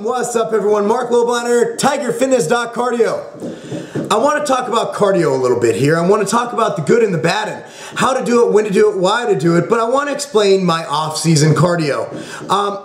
What's up everyone? Marc Lobliner, TigerFitness.cardio. I want to talk about cardio a little bit here. I want to talk about the good and the bad and how to do it, when to do it, why to do it, but I want to explain my off-season cardio.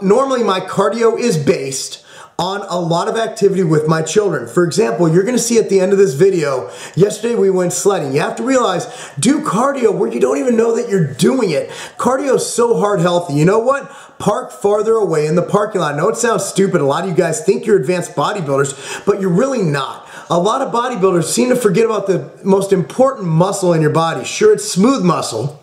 Normally my cardio is based on a lot of activity with my children. For example, you're gonna see at the end of this video, yesterday we went sledding. You have to realize, do cardio where you don't even know that you're doing it. Cardio is so heart healthy. You know what? Park farther away in the parking lot. I know it sounds stupid. A lot of you guys think you're advanced bodybuilders, but you're really not. A lot of bodybuilders seem to forget about the most important muscle in your body. Sure, it's smooth muscle,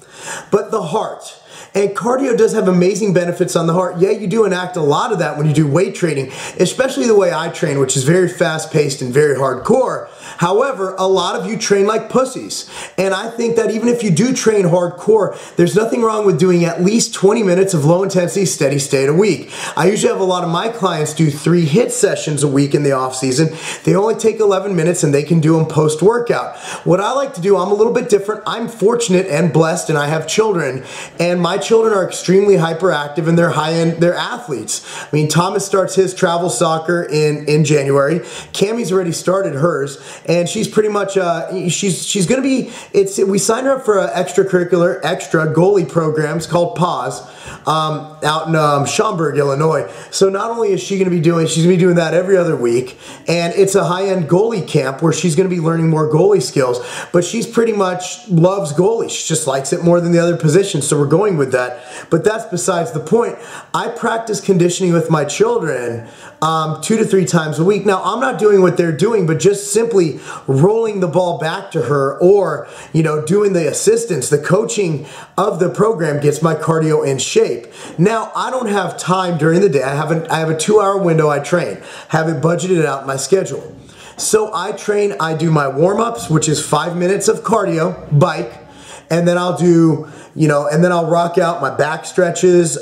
but the heart. And cardio does have amazing benefits on the heart. Yeah, you do enact a lot of that when you do weight training, especially the way I train, which is very fast-paced and very hardcore. However, a lot of you train like pussies. And I think that even if you do train hardcore, there's nothing wrong with doing at least 20 minutes of low-intensity steady state a week. I usually have a lot of my clients do 3 HIIT sessions a week in the off-season. They only take 11 minutes and they can do them post-workout. What I like to do, I'm a little bit different. I'm fortunate and blessed and I have children, and my children are extremely hyperactive and they're high-end, they're athletes. I mean, Thomas starts his travel soccer in January. Cammie's already started hers, and she's pretty much, she's gonna be, we signed her up for an extra goalie programs called PAWS out in Schaumburg, Illinois. So not only is she gonna be doing, she's gonna be doing that every other week, and it's a high-end goalie camp where she's gonna be learning more goalie skills, but she's pretty much loves goalie. She just likes it more than the other positions, so we're going with that. But that's besides the point. I practice conditioning with my children 2 to 3 times a week. Now, I'm not doing what they're doing, but just simply rolling the ball back to her, or, you know, doing the assistance, the coaching of the program gets my cardio in shape. Now, I don't have time during the day. I have a 2-hour window I train. Have it budgeted out in my schedule. So I train, I do my warm-ups, which is 5 minutes of cardio, bike, and then I'll do, you know, and then I'll rock out my back stretches,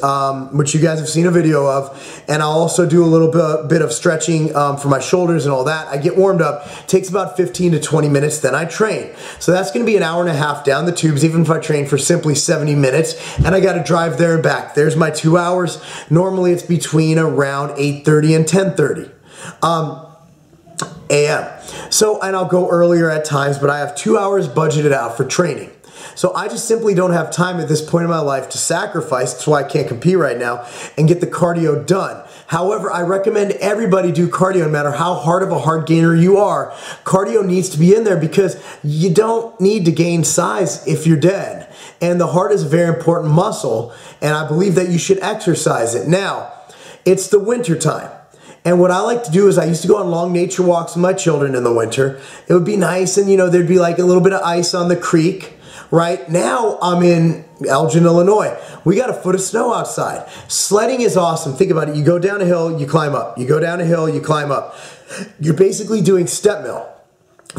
which you guys have seen a video of, and I'll also do a little bit of stretching for my shoulders and all that. I get warmed up, takes about 15 to 20 minutes, then I train. So that's gonna be an hour and a half down the tubes, even if I train for simply 70 minutes, and I gotta drive there and back. There's my 2 hours. Normally it's between around 8:30 and 10:30. a.m. So, and I'll go earlier at times, but I have 2 hours budgeted out for training. So I just simply don't have time at this point in my life to sacrifice, that's why I can't compete right now, and get the cardio done. However, I recommend everybody do cardio, no matter how hard of a hard gainer you are. Cardio needs to be in there because you don't need to gain size if you're dead. And the heart is a very important muscle, and I believe that you should exercise it. Now, it's the winter time. And what I like to do is I used to go on long nature walks with my children in the winter. It would be nice, and you know, there'd be like a little bit of ice on the creek. Right now, I'm in Elgin, Illinois. We got a foot of snow outside. Sledding is awesome. Think about it. You go down a hill, you climb up. You go down a hill, you climb up. You're basically doing step mill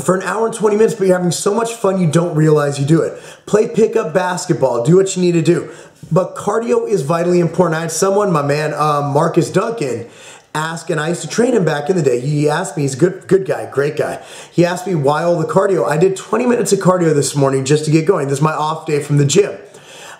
for an hour and 20 minutes, but you're having so much fun you don't realize you do it. Play pickup basketball. Do what you need to do. But cardio is vitally important. I had someone, my man, Marcus Duncan, ask, and I used to train him back in the day. He asked me, he's a good guy, great guy. He asked me why all the cardio. I did 20 minutes of cardio this morning just to get going. This is my off day from the gym.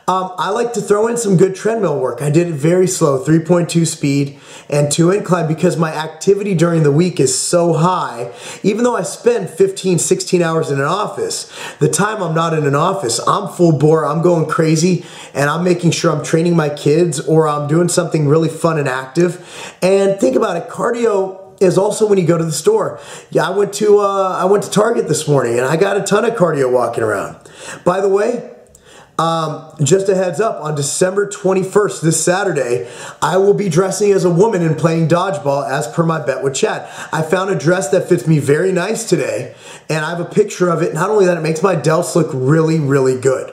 I like to throw in some good treadmill work. I did it very slow, 3.2 speed and 2 incline, because my activity during the week is so high. Even though I spend 15, 16 hours in an office, the time I'm not in an office, I'm full bore, I'm going crazy, and I'm making sure I'm training my kids or I'm doing something really fun and active. And think about it, cardio is also when you go to the store. Yeah, I went to Target this morning and I got a ton of cardio walking around. By the way, just a heads up, on December 21st, this Saturday, I will be dressing as a woman and playing dodgeball as per my bet with Chad. I found a dress that fits me very nice today, and I have a picture of it. Not only that, it makes my delts look really, really good.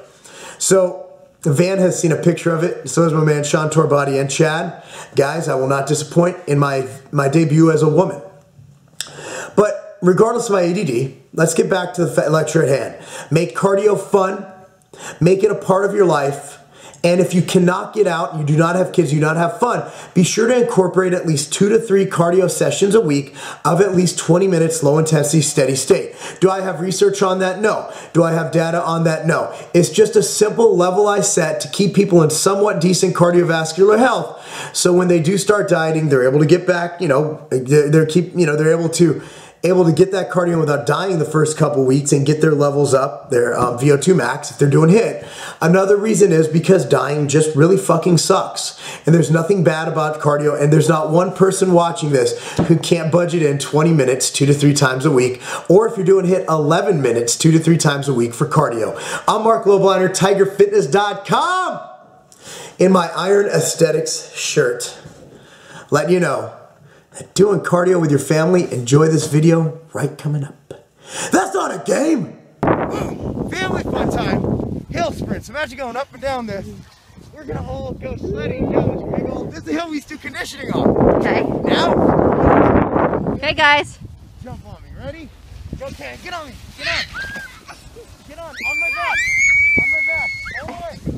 So, Van has seen a picture of it, so has my man Sean Torbati and Chad. Guys, I will not disappoint in my debut as a woman. But regardless of my ADD, let's get back to the lecture at hand. Make cardio fun. Make it a part of your life, And if you cannot get out, you do not have kids, you do not have fun, be sure to incorporate at least 2 to 3 cardio sessions a week of at least 20 minutes, low intensity, steady state. Do I have research on that? No. Do I have data on that? No. It's just a simple level I set to keep people in somewhat decent cardiovascular health. So when they do start dieting, they're able to get back, they're able to get that cardio without dying the first couple weeks and get their levels up, their VO2 max if they're doing HIIT. Another reason is because dying just really fucking sucks. And there's nothing bad about cardio, and there's not one person watching this who can't budget in 20 minutes 2 to 3 times a week, or if you're doing HIIT, 11 minutes 2 to 3 times a week for cardio. I'm Marc Lobliner, TigerFitness.com, in my Iron Aesthetics shirt, letting you know, doing cardio with your family, enjoy this video right coming up. That's not a game! Family fun time. Hill sprints. Imagine going up and down this. We're gonna all go sledding down this big old, this is the hill we used to do conditioning on. Okay. Now? Okay, guys. Jump on me. Ready? Okay, get on me. Get on. Get on. On my back. On my back. All the way.